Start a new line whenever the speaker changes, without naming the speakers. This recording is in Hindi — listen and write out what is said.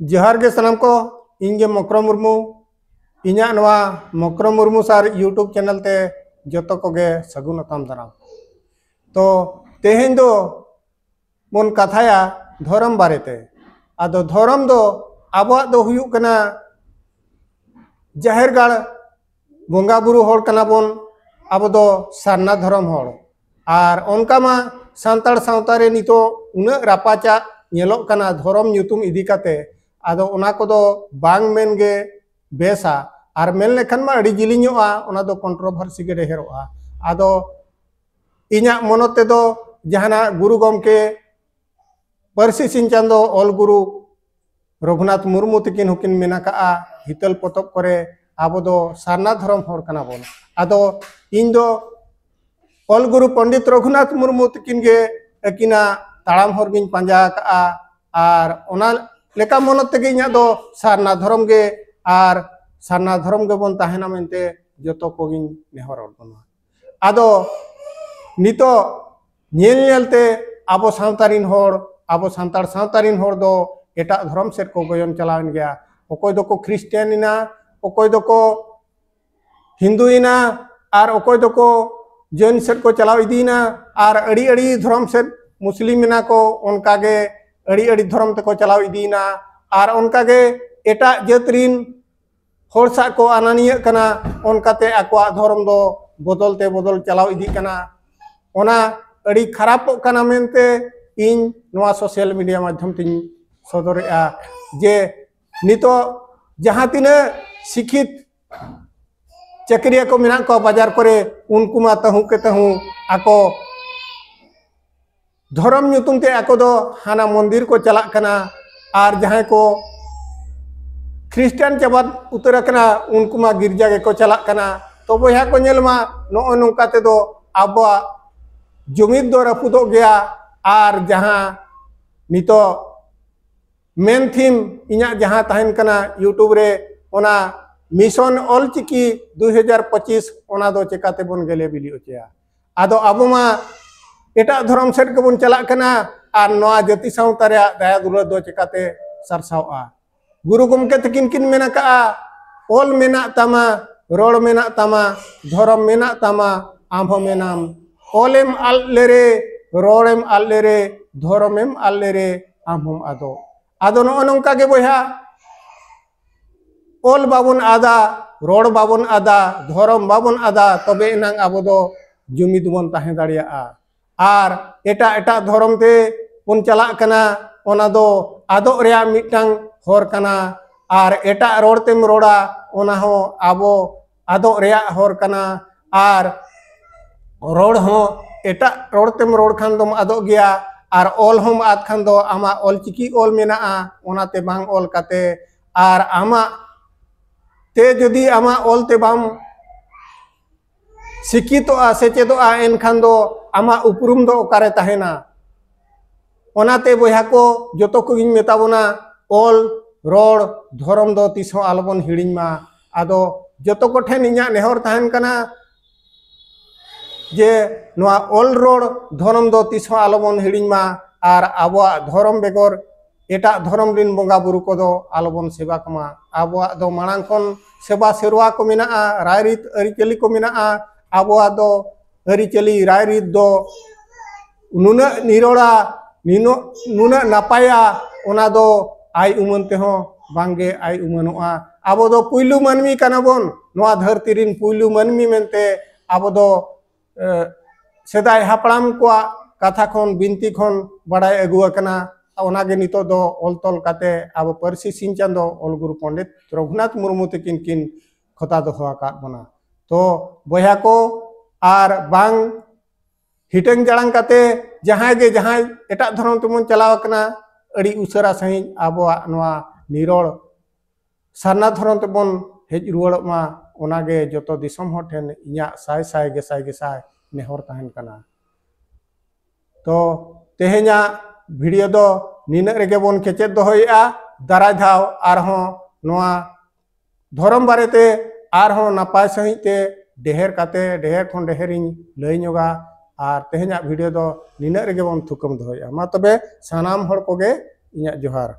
जोहार गे सनाम को इंगे मकरो मुर्मू इन्या नवा मकरो मुर्मू सार यूट्यूब चैनल ते जतो को गे सगुन अताम दाराम। तो तेहेन दो मन कथाया धर्म बारेते आदो धर्म दो आबोआ दो हुयु कना जाहेर गाड़ बोंगा बुरु होड़ कना बोन आबो दो सारना धर्म होड़ आर ओनका मा सांताड़ सावता रे नितो उना रापाचा नेलोक कना धर्म ᱧᱩᱛᱩᱢ इदी काते आदो ओना को दो बांग main gay Besa are main लेखन मा अड़ी जिलिñoa ओना दो कंट्रोवर्सी गे ढेरोआ आदो इña मनते दो जहाना गुरु गमके परसी सिंचांदो ऑल गुरु रघुनाथ मुर्मू तकिन हुकिन मेना का हितल पोतब करे आबो दो सारना धर्म होड़ कना बोन आदो इन दो ऑल गुरु पंडित रघुनाथ मुर्मू तकिन गे अकिना ताड़ाम हर गिन पांजा का आर ओना लेका मनत तेगे इña दो सारना धर्म गे आर सारना धर्म गे बोन ताहेना मेनते जतो को गिन नेहर बोन आदो नितो नेल नेलते आबो सावतारिन होड़ आबो सांताड़ सावतारिन होड़ दो एटा धर्म सेट को गयन चलावन गया ओकोय दो को क्रिश्चियनिना ओकोय दो को हिंदुइना आर ओकोय दो को जैन सेट को चलाव इदीना आर अड़ी अड़ी धर्म सेट मुस्लिमिना को उनका गे अड़ी अड़ी धर्म तको चलाव इदीना आर उनका गे एटा जतरिन होड़ सा को आनानिय कना उनकाते आकोआ धर्म दो बदलते बदल चलाव इदी कना ओना अड़ी खराब कना मेनते इन नवा सोशल मीडिया माध्यम तिन सदरेआ जे नितो जहां तिना शिक्षित चक्रिया को मेना को बाजार करे उनको मा तहु के तहु आको धर्म ᱧᱩᱛᱩᱢ ते आको दो हाना मंदिर को चला कना आर जहां को ख्रिस्टियन चबा उतर कना उनको मा गिरजा के को चला कना तो बोया को नेल मा नो नोंका ते दो आबा जुमिद दो रफुदो गया आर जहां नितो मेन थीम इña जहां तहन कना यूट्यूब रे ओना मिशन ऑल चिकी 2025 ओना दो चेकाते बोन गेले बिली ओचया आदो आबो मा एटा धर्म सेट के बोन चला कना आर नवा जाति सावता रे दया दुलार दो चेकाते सरसावआ गुरु गमके तकिन किन मेना का ऑल मेना तामा रोड मेना तामा धर्म मेना तामा आमहो मेनाम ऑलेम आल्ले रे रोडेम आल्ले रे धर्मेम आल्ले रे आमहोम आदो आदो नो नोंका गे बोया ऑल बाबुन आदा रोड बाबुन आदा धर्म बाबुन आदा तबे इनांग आबो दो जुमिद बोन ताहे दाड़ियाआ आर एटा एटा धर्म ते बोन चला कना ओना दो आदो रेया मिटांग होर कना आर एटा रोड तेम रोड़ा ओना हो आबो आदो रेया होर कना आर रोड हो एटा रोड तेम रोड खान दम आदो गया आर ऑल हम आद खान दो आमा ऑल चिकी ऑल मेनाआ ओनाते बांग ऑल काते आर आमा ते जदि आमा ऑल ते बाम शिक्षितोआ सेचेदोआ एनखान दो आमा उपरुम दो ओकारे ताहेना ओनाते बोया को जतो को गिन मेताबोना ऑल रोड धर्म दो तिसो आलबन हिड़िñ मा आदो जतो को ठेन इña नेहर ताहेन कना जे नवा ऑल रोड धर्म दो तिसो आलबन हिड़िñ मा आर आबोआ धर्म बेगर एटा धर्म रिन बोंगा बुरु को दो आलबन सेवा कमा आबोआ दो मांग खन सेवा सेरवा को मेनाआ रायरीत अरिचली को मेनाआ आबोआ दो अरिचली रायरीत दो नुना निरोड़ा निनो नुना नापाया ओना दो आई उमन ते हो बांगे आई उमनोआ आबो दो पुइलु मानमी काना बोन नवा धरती रिन पुइलु मानमी मेनते आबो दो सेदाय हापड़ाम को कथा खन बिनती खन बड़ाय अगुआ कना ओनागे नितो दो ऑलतल काते आबो परसी सिंचांदो ऑल गुरु पंडित रघुनाथ मुर्मू तकिन किन खता दो होआ का बना तो बोया को आर बांग हिटंग जड़ांग काते जहां गे जहां एटा धर्म तुमन चलाव कना अड़ी उसरा सही आबोआ नवा निरोड़ सारना धर्म तबन हेज रुवाड़ मा ओनागे जतो दिसम हो ठेन इña साय साय गेसाय नेहर ताहेन कना तो तेहेña वीडियो दो निना रेगे बोन केचेद दोहयआ दाराय धाव आरहो नवा धर्म बारेते आरहो नापाय सही ते डेहर काते डेहर खन डेहरिñ लय ñoगा आर तेहेña वीडियो दो निना रेगे बोन थुकम दोहयआ मा तबे सानाम हर कोगे इña जोहार।